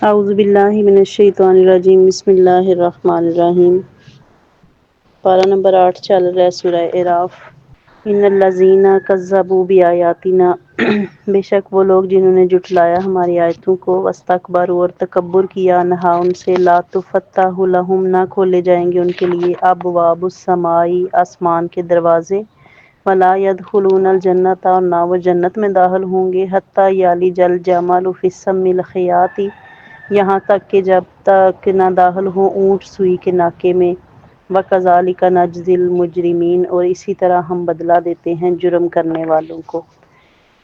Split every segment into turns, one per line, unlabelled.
اعوذ باللہ من الشیطان الرجیم بسم اللہ الرحمن الرحیم۔ پارہ نمبر 8 چل رہا ہے سورہ اعراف۔ ان الذین کذبوا بآیاتنا، بے شک وہ لوگ جنہوں نے جھٹلایا ہماری آیتوں کو، واستکبروا اور تکبر کیا، عنہا ان سے، لا تفتح لہم نہ کھولے جائیں گے ان کے لیے، ابواب السماء آسمان کے دروازے، ولا يدخلون الجنۃ اور نہ وہ جنت میں داخل ہوں گے، حتی یلج الجمل فی السم الخیاط، یہاں تک کہ جب تک نہ داخل ہو اونٹ سوئی کے ناکے میں، وَكَذَلِكَ نَجْزِي الْمُجْرِمِينَ اور اسی طرح ہم بدلہ دیتے ہیں جرم کرنے والوں کو۔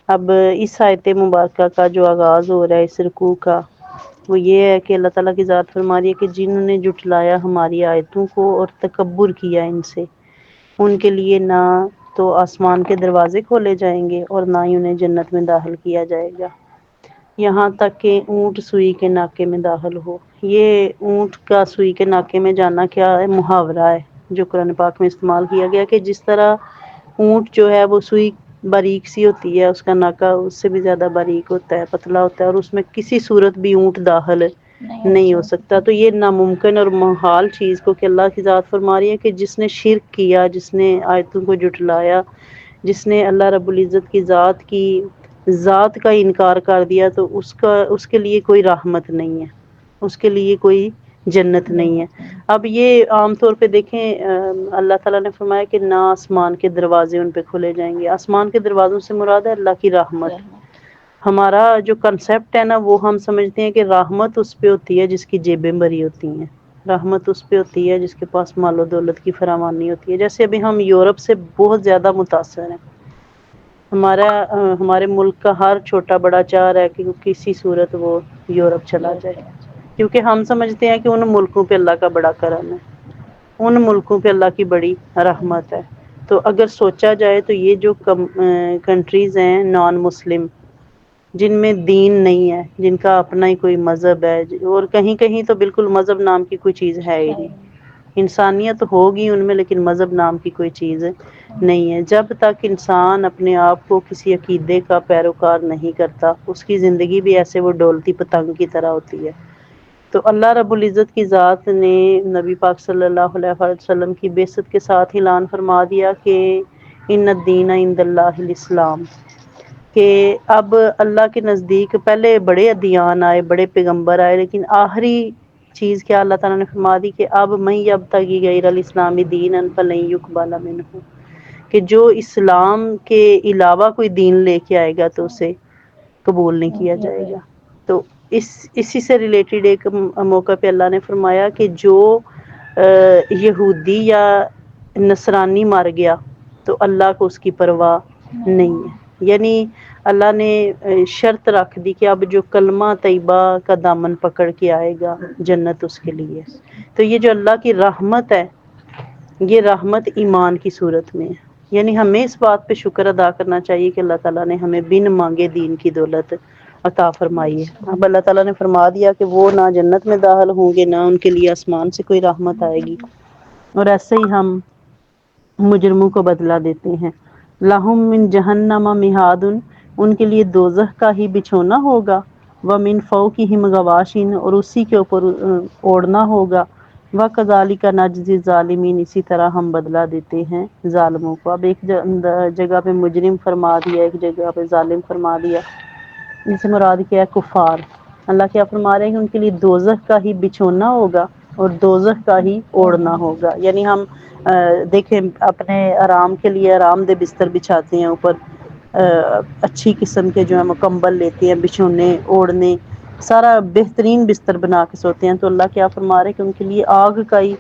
اب اس آیت مبارکہ کا جو آغاز ہو رہا ہے اس رکوع کا، وہ یہ ہے کہ اللہ تعالیٰ کی ذات فرما رہی ہے کہ جنہوں نے جھٹلایا ہماری آیتوں کو اور تکبر کیا ان سے، ان کے لیے نہ تو آسمان کے دروازے کھولے جائیں گے اور نہ ہی انہیں جنت میں داخل کیا جائے گا، یہاں تک کہ اونٹ سوئی کے ناکے میں داخل ہو۔ یہ اونٹ کا سوئی کے ناکے میں جانا کیا ہے؟ محاورہ ہے جو قرآن پاک میں استعمال کیا گیا کہ جس طرح اونٹ جو ہے وہ سوئی باریک سی ہوتی ہے، اس کا ناکا اس سے بھی زیادہ باریک ہوتا ہے، پتلا ہوتا ہے، اور اس میں کسی صورت بھی اونٹ داخل نہیں ہو سکتا۔ تو یہ ناممکن اور محال چیز کو کہ اللہ کی ذات فرما رہی ہے کہ جس نے شرک کیا، جس نے آیتوں کو جھٹلایا، جس نے اللہ رب العزت کی ذات کا انکار کر دیا، تو اس کے لیے کوئی رحمت نہیں ہے، اس کے لیے کوئی جنت نہیں ہے۔ اب یہ عام طور پہ دیکھیں اللہ تعالیٰ نے فرمایا کہ نہ آسمان کے دروازے ان پہ کھولے جائیں گے۔ آسمان کے دروازوں سے مراد ہے اللہ کی رحمت۔ ہمارا جو کنسیپٹ ہے نا، وہ ہم سمجھتے ہیں کہ رحمت اس پہ ہوتی ہے جس کی جیبیں بھری ہوتی ہیں، رحمت اس پہ ہوتی ہے جس کے پاس مال و دولت کی فراوانی ہوتی ہے۔ جیسے ابھی ہم یورپ سے بہت زیادہ متاثر ہیں، ہمارے ملک کا ہر چھوٹا بڑا چاہ رہا ہے کہ کسی صورت وہ یورپ چلا جائے، کیونکہ ہم سمجھتے ہیں کہ ان ملکوں پہ اللہ کا بڑا کرم ہے، ان ملکوں پہ اللہ کی بڑی رحمت ہے۔ تو اگر سوچا جائے تو یہ جو کنٹریز ہیں نان مسلم، جن میں دین نہیں ہے، جن کا اپنا ہی کوئی مذہب ہے، اور کہیں کہیں تو بالکل مذہب نام کی کوئی چیز ہے ہی نہیں، انسانیت ہوگی ان میں لیکن مذہب نام کی کوئی چیز نہیں ہے۔ جب تک انسان اپنے آپ کو کسی عقیدے کا پیروکار نہیں کرتا، اس کی زندگی بھی ایسے وہ ڈولتی پتنگ کی طرح ہوتی ہے۔ تو اللہ رب العزت کی ذات نے نبی پاک صلی اللہ علیہ وسلم کی بعثت کے ساتھ اعلان فرما دیا کہ ان الدین عند اللہ الاسلام، کہ اب اللہ کے نزدیک پہلے بڑے ادیان آئے، بڑے پیغمبر آئے، لیکن آخری چیز کیا اللہ تعالیٰ نے فرما دی کہ اب من یبتغی غیر الاسلام دینا فلن یقبل منہ، کہ جو اسلام کے علاوہ کوئی دین لے کے آئے گا تو اسے قبول نہیں کیا جائے گا۔ تو اسی سے ریلیٹڈ ایک موقع پہ اللہ نے فرمایا کہ جو یہودی یا نصرانی مر گیا تو اللہ کو اس کی پرواہ نہیں ہے، یعنی اللہ نے شرط رکھ دی کہ اب جو کلمہ طیبہ کا دامن پکڑ کے آئے گا جنت اس کے لیے۔ تو یہ جو اللہ کی رحمت ہے، یہ رحمت ایمان کی صورت میں ہے، یعنی ہمیں اس بات پہ شکر ادا کرنا چاہیے کہ اللہ تعالیٰ نے ہمیں بن مانگے دین کی دولت عطا فرمائی ہے۔ اب اللہ تعالیٰ نے فرما دیا کہ وہ نہ جنت میں داخل ہوں گے، نہ ان کے لیے آسمان سے کوئی رحمت آئے گی، اور ایسے ہی ہم مجرموں کو بدلہ دیتے ہیں۔ لہم من جہنم مہاد، ان کے لیے دوزخ کا ہی بچھونا ہوگا، ومن فوقہم غواش، اور اسی کے اوپر اوڑھنا ہوگا، وَكَذَلِكَ نَجْزِي الظَّالِمِينَ، اسی طرح ہم بدلہ دیتے ہیں ظالموں کو۔ اب ایک جگہ پہ مجرم فرما دیا، ایک جگہ پہ ظالم فرما دیا، اس سے مراد کیا ہے؟ کفار۔ اللہ کیا فرما رہے ہیں کہ ان کے لیے دوزخ کا ہی بچھونا ہوگا اور دوزخ کا ہی اوڑھنا ہوگا، یعنی ہم دیکھیں اپنے آرام کے لیے آرام دہ بستر بچھاتے ہیں، اوپر اچھی قسم کے جو ہے مکمل لیتے ہیں، بچھونے اوڑھنے سارا بہترین بستر بنا کے سوتے ہیں، تو اللہ کیا فرما رہے ہیں کہ ان کے لیے آگ کا ہی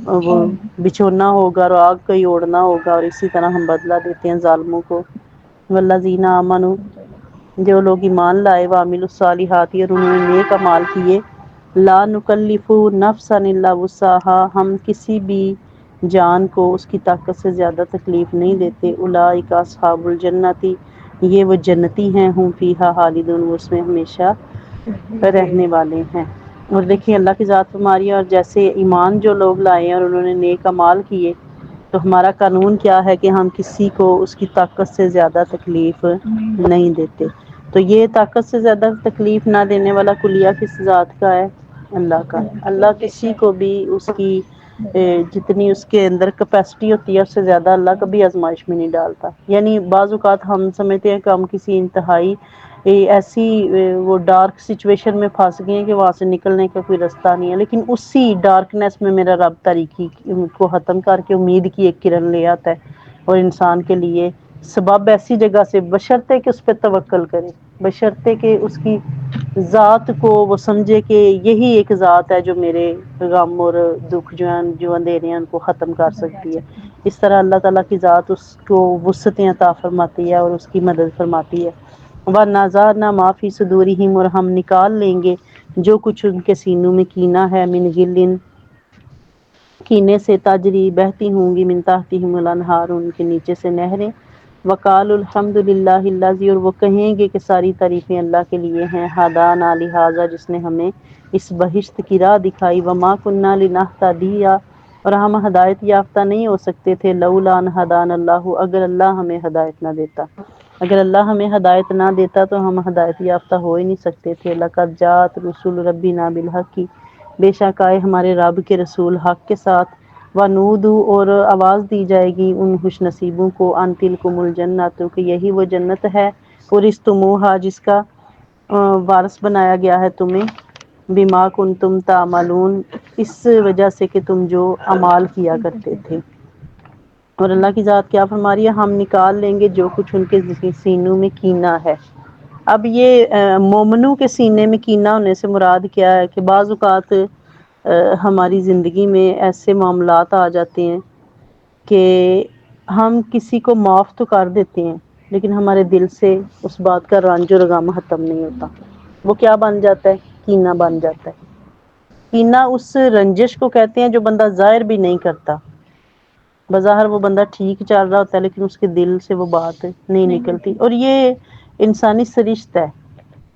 وہ بچھونا ہوگا اور آگ کا ہی اوڑھنا ہوگا، اور اسی طرح ہم بدلہ دیتے ہیں ظالموں کو۔ والذین آمنوا، جو لوگ ایمان لائے، وعملوا الصالحات، اور انہوں نے نیک اعمال کیے، لا نکلف نفسا الا وسعها، ہم کسی بھی جان کو اس کی طاقت سے زیادہ تکلیف نہیں دیتے، اولئک اصحاب الجنت، یہ وہ جنتی ہیں، ہم فیہا خالدون، وہ اس میں ہمیشہ رہنے والے ہیں۔ اور دیکھیں اللہ کی ذات ہماری، اور جیسے ایمان جو لوگ لائے ہیں اور انہوں نے نیک اعمال کیے، تو ہمارا قانون کیا ہے کہ ہم کسی کو اس کی طاقت سے زیادہ تکلیف نہیں دیتے۔ تو یہ طاقت سے زیادہ تکلیف نہ دینے والا کلیہ کس ذات کا ہے؟ اللہ کا ہے۔ اللہ کسی کو بھی اس کی جتنی اس کے اندر کیپیسٹی ہوتی ہے اس سے زیادہ اللہ کبھی آزمائش میں نہیں ڈالتا۔ یعنی بعض اوقات ہم سمجھتے ہیں کہ ہم کسی انتہائی ایسی وہ ڈارک سچویشن میں پھنس گئے ہیں کہ وہاں سے نکلنے کا کوئی رستہ نہیں ہے، لیکن اسی ڈارکنیس میں میرا رب تاریکی کو ختم کر کے امید کی ایک کرن لے آتا ہے اور انسان کے لیے سبب ایسی جگہ سے، بشرطے کہ اس پہ توکل کرے، بشرطے کہ اس کی ذات کو وہ سمجھے کہ یہی ایک ذات ہے جو میرے غم اور دکھ جو اندھیرے ہیں ان کو ختم کر سکتی ہے۔ اس طرح اللہ تعالیٰ کی ذات اس کو وسعتیں عطا فرماتی ہے اور اس کی مدد فرماتی ہے۔ وَنَزَعْنَا مَا فِي صُدُورِهِمْ، اور ہم نکال لیں گے جو کچھ ان کے سینوں میں کینہ ہے، من غل، کینے سے، تجری بہتی ہوں گی، من تحتہم الانہار، ان کے نیچے سے نہریں۔ وقالوا الحمد للہ الذی، اور وہ کہیں گے کہ ساری تعریفیں اللہ کے لیے ہیں، ہدانا لہذا، جس نے ہمیں اس بہشت کی راہ دکھائی، وما کننا لنہتدی، اور ہم ہدایت یافتہ نہیں ہو سکتے تھے، لولا ان ہدانا اللہ، اگر اللہ ہمیں ہدایت نہ دیتا، اگر اللہ ہمیں ہدایت نہ دیتا تو ہم ہدایت یافتہ ہو ہی نہیں سکتے تھے۔ لقد جاءت رسول ربنا بالحق، بے شک آئے ہمارے رب کے رسول حق کے ساتھ، وَنُودُوا، اور آواز دی جائے گی ان خوش نصیبوں کو، ان تلکم الجنۃ، کہ یہی وہ جنت ہے، اورثتموہا، جس کا وارث بنایا گیا ہے تمہیں، بما کنتم تعملون، اس وجہ سے کہ تم جو اعمال کیا کرتے تھے۔ اور اللہ کی ذات کیا فرما رہی ہے؟ ہم نکال لیں گے جو کچھ ان کے سینوں میں کینہ ہے۔ اب یہ مومنوں کے سینے میں کینہ ہونے سے مراد کیا ہے کہ بعض اوقات ہماری زندگی میں ایسے معاملات آ جاتے ہیں کہ ہم کسی کو معاف تو کر دیتے ہیں لیکن ہمارے دل سے اس بات کا رنج اور غم ختم نہیں ہوتا۔ وہ کیا بن جاتا ہے؟ کینہ بن جاتا ہے۔ کینہ اس رنجش کو کہتے ہیں جو بندہ ظاہر بھی نہیں کرتا، بظاہر وہ بندہ ٹھیک چل رہا ہوتا ہے لیکن اس کے دل سے وہ بات نہیں نکلتی، اور یہ انسانی سرشت ہے،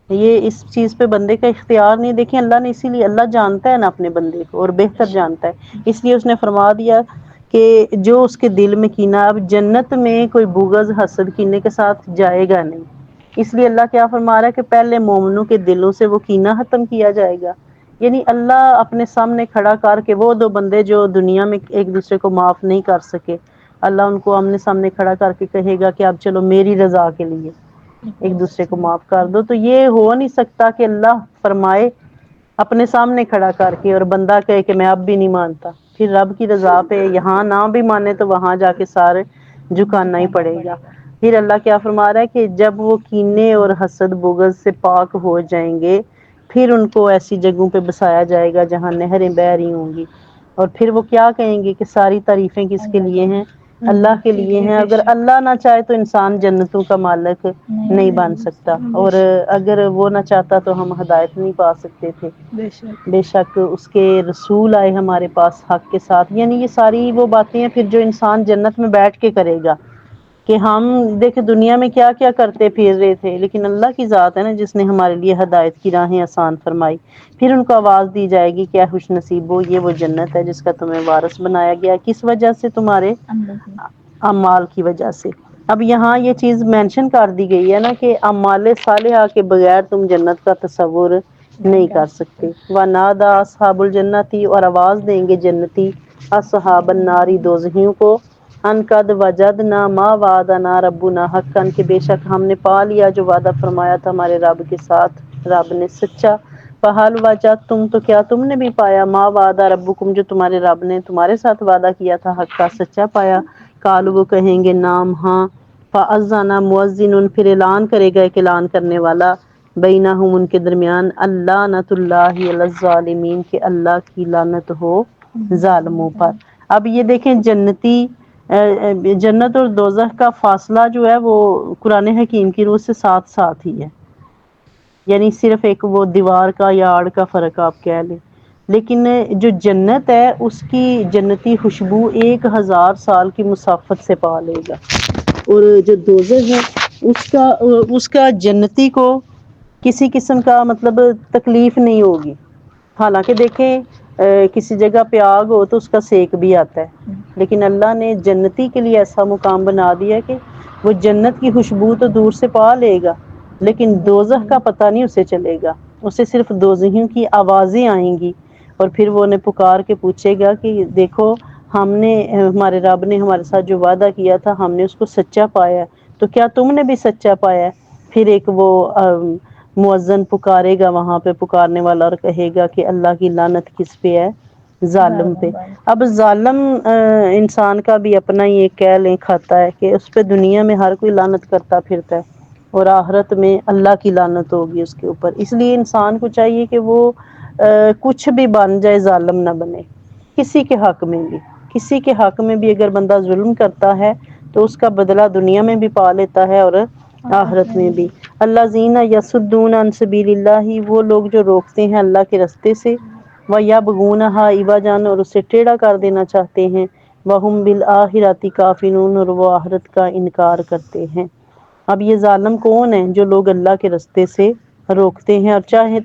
یہ اس چیز پہ بندے کا اختیار نہیں۔ دیکھیں اللہ نے، اسی لیے اللہ جانتا ہے نا اپنے بندے کو اور بہتر جانتا ہے، اس لیے اس نے فرما دیا کہ جو اس کے دل میں کینہ، اب جنت میں کوئی بغض حسد کینے کے ساتھ جائے گا نہیں، اس لیے اللہ کیا فرما رہا ہے کہ پہلے مومنوں کے دلوں سے وہ کینہ ختم کیا جائے گا۔ یعنی اللہ اپنے سامنے کھڑا کر کے، وہ دو بندے جو دنیا میں ایک دوسرے کو معاف نہیں کر سکے، اللہ ان کو آمنے سامنے کھڑا کر کے کہے گا کہ اب چلو میری رضا کے لیے ایک دوسرے کو معاف کر دو۔ تو یہ ہو نہیں سکتا کہ اللہ فرمائے اپنے سامنے کھڑا کر کے اور بندہ کہے کہ میں اب بھی نہیں مانتا، پھر رب کی رضا پہ یہاں نہ بھی مانے تو وہاں جا کے سارے جھکانا ہی پڑے گا۔ پھر اللہ کیا فرما رہا ہے کہ جب وہ کینے اور حسد بغض سے پاک ہو جائیں گے پھر ان کو ایسی جگہوں پہ بسایا جائے گا جہاں نہریں بہہ رہی ہوں گی، اور پھر وہ کیا کہیں گے کہ ساری تعریفیں کس کے لیے ہیں؟ اللہ کے لیے ہیں۔ اگر اللہ نہ چاہے تو انسان جنتوں کا مالک نہیں بن سکتا، اور اگر وہ نہ چاہتا تو ہم ہدایت نہیں پا سکتے تھے۔ بے شک اس کے رسول آئے ہمارے پاس حق کے ساتھ، یعنی یہ ساری وہ باتیں ہیں پھر جو انسان جنت میں بیٹھ کے کرے گا کہ ہم دیکھ دنیا میں کیا کیا کرتے پھر رہے تھے، لیکن اللہ کی ذات ہے نا جس نے ہمارے لیے ہدایت کی راہیں آسان فرمائی۔ پھر ان کو آواز دی جائے گی کیا خوش نصیبو، یہ وہ جنت ہے جس کا تمہیں وارث بنایا گیا، کس وجہ سے؟ تمہارے اعمال کی وجہ سے۔ اب یہاں یہ چیز مینشن کر دی گئی ہے نا کہ اعمال صالحہ کے بغیر تم جنت کا تصور نہیں کر سکتے۔ وَنَادَىٰ أَصْحَابُ الْجَنَّةِ، اور آواز دیں گے جنتی اصحاب النار، دوزخیوں کو، ان قد وجدنا ما وعدنا ربنا حقا، کہ بے شک ہم نے پا لیا جو وعدہ فرمایا تھا ہمارے رب کے ساتھ، رب نے سچا۔ فَهَلْ وَجَدتُّمْ، تو کیا تم نے بھی پایا، ما وعدہ ربکم، جو تمہارے رب نے تمہارے ساتھ وعدہ کیا تھا، حق کا سچا پایا؟ قالوا، وہ کہیں گے نام ہاں۔ فَأَذَّنَ مُؤَذِّنٌ، پھر اعلان کرے گا ایک اعلان کرنے والا، بینہم، ان کے درمیان، اللعنۃ اللہ علی الظالمین، کہ اللہ کی لعنت ہو ظالموں پر۔ اب یہ دیکھیں جنتی جنت اور دوزخ کا فاصلہ جو ہے وہ قرآن حکیم کی روح سے ساتھ ساتھ ہی ہے، یعنی صرف ایک وہ دیوار کا یا آڑ کا فرق آپ کہہ لیں، لیکن جو جنت ہے اس کی جنتی خوشبو 1000 سال کی مسافت سے پا لے گا، اور جو دوزخ ہے اس کا جنتی کو کسی قسم کا مطلب تکلیف نہیں ہوگی۔ حالانکہ دیکھیں کسی جگہ پہ آگ ہو تو اس کا سیک بھی آتا ہے، لیکن اللہ نے جنتی کے لیے ایسا مقام بنا دیا کہ وہ جنت کی خوشبو تو دور سے پا لے گا، لیکن دوزخ کا پتہ نہیں اسے چلے گا، اسے صرف دوزخیوں کی آوازیں آئیں گی، اور پھر وہ انہیں پکار کے پوچھے گا کہ دیکھو ہم نے، ہمارے رب نے ہمارے ساتھ جو وعدہ کیا تھا ہم نے اس کو سچا پایا ہے، تو کیا تم نے بھی سچا پایا ہے؟ پھر ایک وہ مؤذن پکارے گا وہاں پہ، پکارنے والا، اور کہے گا کہ اللہ کی لعنت کس پہ ہے؟ ظالم پہ۔ اب ظالم انسان کا بھی اپنا ہی ایک کہہ لیں کھاتا ہے کہ اس پہ دنیا میں ہر کوئی لعنت کرتا پھرتا ہے، اور آخرت میں اللہ کی لعنت ہوگی اس کے اوپر۔ اس لیے انسان کو چاہیے کہ وہ کچھ بھی بن جائے ظالم نہ بنے، کسی کے حق میں بھی، کسی کے حق میں بھی اگر بندہ ظلم کرتا ہے تو اس کا بدلہ دنیا میں بھی پا لیتا ہے اور آخرت میں بھی۔ اللہ زینہ یصدون عن سبیل اللہ، وہ لوگ جو روکتے ہیں اللہ کے رستے سے، وَيَبْغُونَهَا عِوَجًا، اور اسے ٹیڑھا کر دینا چاہتے ہیں، وَهُمْ بِالْآخِرَةِ کافرون، اور وہ آخرت کا انکار کرتے ہیں۔ اب یہ ظالم کون ہے؟ جو لوگ اللہ کے رستے سے روکتے ہیں اور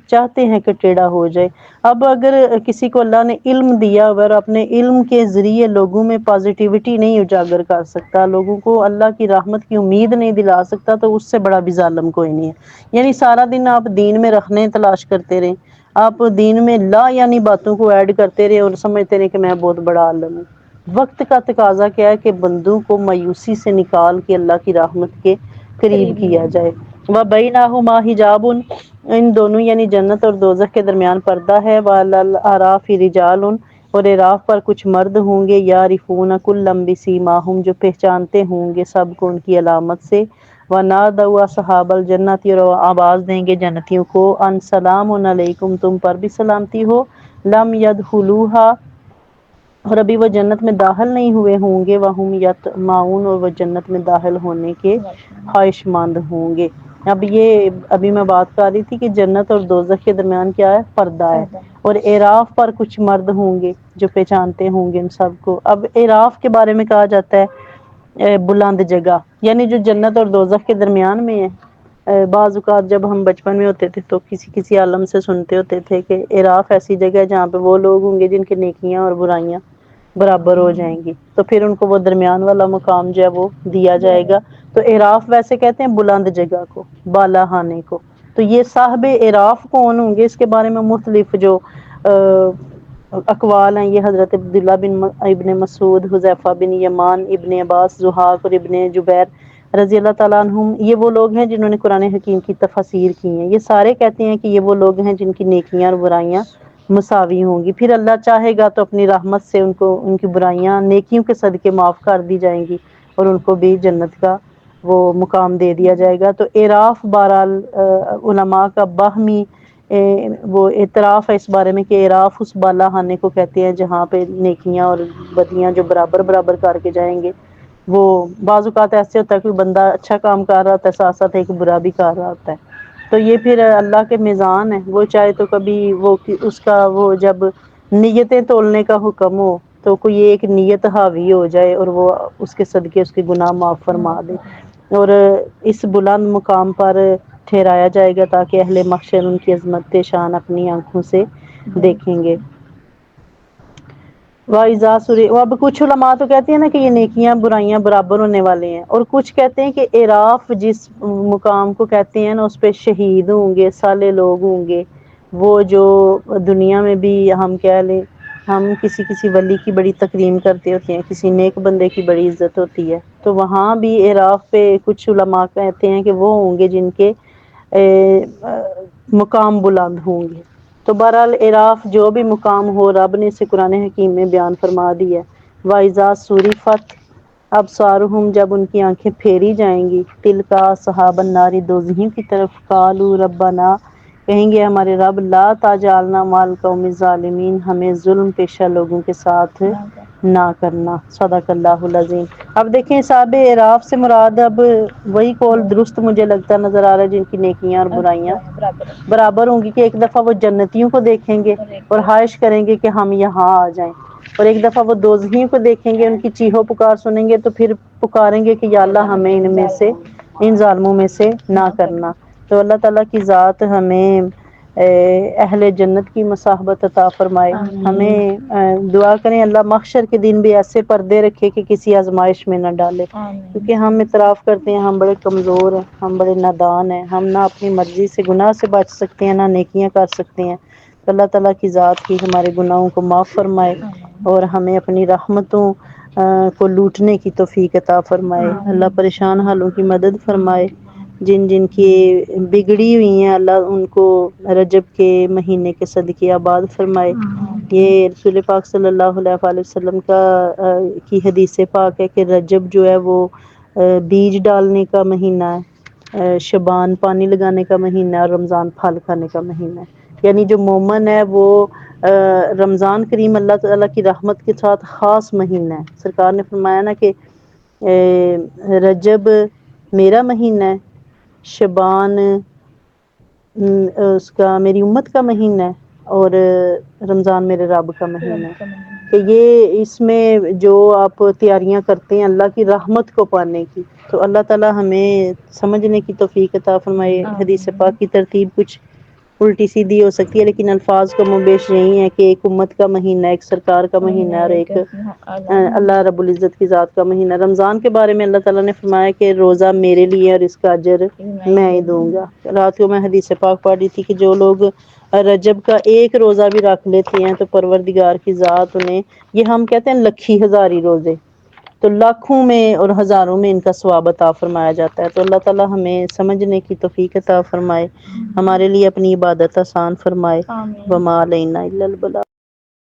چاہتے ہیں کہ ٹیڑھا ہو جائے۔ اب اگر کسی کو اللہ نے علم دیا، اگر اپنے علم کے ذریعے لوگوں میں پازیٹیوٹی نہیں اجاگر کر سکتا، لوگوں کو اللہ کی رحمت کی امید نہیں دلا سکتا، تو اس سے بڑا بھی ظالم کوئی نہیں ہے۔ یعنی سارا دن آپ دین میں رکھنے تلاش کرتے رہیں، آپ دین میں لا یعنی باتوں کو ایڈ کرتے رہے اور سمجھتے رہے کہ میں بہت بڑا عالم ہوں۔ وقت کا تقاضا کیا ہے کہ بندوں کو مایوسی سے نکال کے اللہ کی رحمت کے قریب کیا جائے۔ وَبَيْنَهُمَا حِجَابٌ، ان دونوں یعنی جنت اور دوزخ کے درمیان پردہ ہے۔ وَعَلَى الْأَعْرَافِ رِجَالٌ، اور اعراف پر کچھ مرد ہوں گے، یعرفون کلا بسیماہم، جو پہچانتے ہوں گے سب کو ان کی علامت سے۔ وَنَادَوْا أَصْحَابَ الْجَنَّةِ، اور آواز دیں گے جنتیوں کو، ان سلام علیکم، تم پر بھی سلامتی ہو، لم يدخلوها، اور ابھی وہ جنت میں داخل نہیں ہوئے ہوں گے، وہم یطمعون، اور وہ جنت میں داخل ہونے کے خواہش مند ہوں گے۔ اب یہ ابھی میں بات کر رہی تھی کہ جنت اور دوزخ کے درمیان کیا ہے؟ پردہ ہے، اور اعراف پر کچھ مرد ہوں گے جو پہچانتے ہوں گے ان سب کو۔ اب اعراف کے بارے میں کہا جاتا ہے بلند جگہ، یعنی جو جنت اور دوزخ کے درمیان میں ہے۔ بعض اوقات جب ہم بچپن میں ہوتے تھے تو کسی کسی عالم سے سنتے ہوتے تھے کہ اعراف ایسی جگہ ہے جہاں پہ وہ لوگ ہوں گے جن کی نیکیاں اور برائیاں برابر ہو جائیں گی، تو پھر ان کو وہ درمیان والا مقام جو ہے وہ دیا جائے گا۔ تو اعراف ویسے کہتے ہیں بلند جگہ کو، بالا خانے کو۔ تو یہ صاحب اعراف کون ہوں گے، اس کے بارے میں مختلف جو اقوال ہیں، یہ حضرت عبداللہ بن ابن مسعود، حذیفہ بن یمان، ابن عباس، ضحاک اور ابن جبیر رضی اللہ تعالیٰ عنہم، یہ وہ لوگ ہیں جنہوں نے قرآن حکیم کی تفاسیر کی ہیں۔ یہ سارے کہتے ہیں کہ یہ وہ لوگ ہیں جن کی نیکیاں اور برائیاں مساوی ہوں گی، پھر اللہ چاہے گا تو اپنی رحمت سے ان کو ان کی برائیاں نیکیوں کے صدقے معاف کر دی جائیں گی، اور ان کو بھی جنت کا وہ مقام دے دیا جائے گا۔ تو اعراف بہرحال علماء کا باہمی وہ اعتراف ہے اس بارے میں کہ اعراف اس بالا خانے کو کہتے ہیں جہاں پہ نیکیاں اور بدیاں جو برابر برابر کر کے جائیں گے۔ وہ بعض اوقات ایسے ہوتا ہے کہ بندہ اچھا کام کر رہا ہوتا ہے، ساتھ ساتھ ایک برا بھی کر رہا ہوتا ہے، تو یہ پھر اللہ کے میزان ہے، وہ چاہے تو کبھی وہ اس کا وہ جب نیتیں تولنے کا حکم ہو تو کوئی ایک نیت حاوی ہو جائے اور وہ اس کے صدقے اس کے گناہ معاف فرما دے، اور اس بلند مقام پر ٹھہرایا جائے گا تاکہ اہل محشر ان کی عظمت شان اپنی آنکھوں سے دیکھیں گے۔ وَإِذَا سُرِّ، اب کچھ علماء تو کہتے ہیں نا کہ یہ نیکیاں برائیاں برابر ہونے والے ہیں، اور کچھ کہتے ہیں کہ اعراف جس مقام کو کہتے ہیں نا اس پہ شہید ہوں گے، صالح لوگ ہوں گے، وہ جو دنیا میں بھی ہم کہہ لیں ہم کسی ولی کی بڑی تکریم کرتے ہوتے ہیں، کسی نیک بندے کی بڑی عزت ہوتی ہے، تو وہاں بھی اعراف پہ کچھ علماء کہتے ہیں کہ وہ ہوں گے جن کے مقام بلند ہوں گے۔ تو بہرحال اعراف جو بھی مقام ہو، رب نے اسے قرآن حکیم میں بیان فرما دی ہے۔ وَإِذَا صُرِفَتْ ابصارہم، جب ان کی آنکھیں پھیری جائیں گی، تلک اصحاب النار، دوزخیوں کی طرف، قالوا ربنا، کہیں گے ہمارے رب، لا تجعلنا مع القوم الظالمین، ہمیں ظلم پیشہ لوگوں کے ساتھ نہ کرنا۔ صدق اللہ العظیم۔ اب دیکھیں صاحب اعراف سے مراد اب وہی قول درست مجھے لگتا نظر آ رہا ہے جن کی نیکیاں اور برائیاں برابر ہوں گی، کہ ایک دفعہ وہ جنتیوں کو دیکھیں گے اور خواہش کریں گے کہ ہم یہاں آ جائیں، اور ایک دفعہ وہ دوزخیوں کو دیکھیں گے، ان کی چیخو پکار سنیں گے تو پھر پکاریں گے کہ یا اللہ ہمیں ان ظالموں میں سے نہ کرنا۔ تو اللہ تعالیٰ کی ذات ہمیں اہل جنت کی مصاحبت عطا فرمائے
آمین
ہمیں دعا کریں اللہ محشر کے دن بھی ایسے پردے رکھے کہ کسی آزمائش میں نہ ڈالے،
آمین
کیونکہ ہم اعتراف کرتے ہیں ہم بڑے کمزور ہیں، ہم بڑے نادان ہیں، ہم نہ اپنی مرضی سے گناہ سے بچ سکتے ہیں نہ نیکیاں کر سکتے ہیں۔ تو اللہ تعالیٰ کی ذات ہی ہمارے گناہوں کو معاف فرمائے
آمین
اور ہمیں اپنی رحمتوں کو لوٹنے کی توفیق عطا فرمائے۔ اللہ
آمین
پریشان حالوں کی مدد فرمائے، جن جن کی بگڑی ہوئی ہیں اللہ ان کو رجب کے مہینے کے صدقے آباد فرمائے۔
آمین
یہ رسول پاک صلی اللہ علیہ وآلہ وسلم کی حدیث پاک ہے کہ رجب جو ہے وہ بیج ڈالنے کا مہینہ ہے، شبان پانی لگانے کا مہینہ ہے، اور رمضان پھل کھانے کا مہینہ ہے۔ یعنی جو مومن ہے وہ رمضان کریم اللہ تعالیٰ کی رحمت کے ساتھ خاص مہینہ ہے۔ سرکار نے فرمایا نا کہ رجب میرا مہینہ ہے، شبان اس کا میری امت کا مہینہ ہے، اور رمضان میرے رب کا مہینہ
رب کا
ہے۔
مہینہ
کہ یہ اس میں جو آپ تیاریاں کرتے ہیں اللہ کی رحمت کو پانے کی، تو اللہ تعالیٰ ہمیں سمجھنے کی توفیق عطا فرمائے۔ حدیث
آمین
پاک کی ترتیب کچھ الٹی سیدھی ہو سکتی ہے لیکن الفاظ کا مبیش یہی ہے کہ ایک امت کا مہینہ، ایک سرکار کا مہینہ، اور ایک اللہ رب العزت کی ذات کا مہینہ۔ رمضان کے بارے میں اللہ تعالیٰ نے فرمایا کہ روزہ میرے لیے اور اس کا اجر میں ہی دوں گا۔ رات کو میں حدیث پاک پڑھ رہی تھی کہ جو لوگ رجب کا ایک روزہ بھی رکھ لیتے ہیں تو پروردگار کی ذات انہیں، یہ ہم کہتے ہیں لکھی ہزاری روزے، تو لاکھوں میں اور ہزاروں میں ان کا ثواب عطا فرمایا جاتا ہے۔ تو اللہ تعالیٰ ہمیں سمجھنے کی توفیق عطا فرمائے، ہمارے لیے اپنی عبادت آسان فرمائے۔
آمین
وما علینا الا البلاغ۔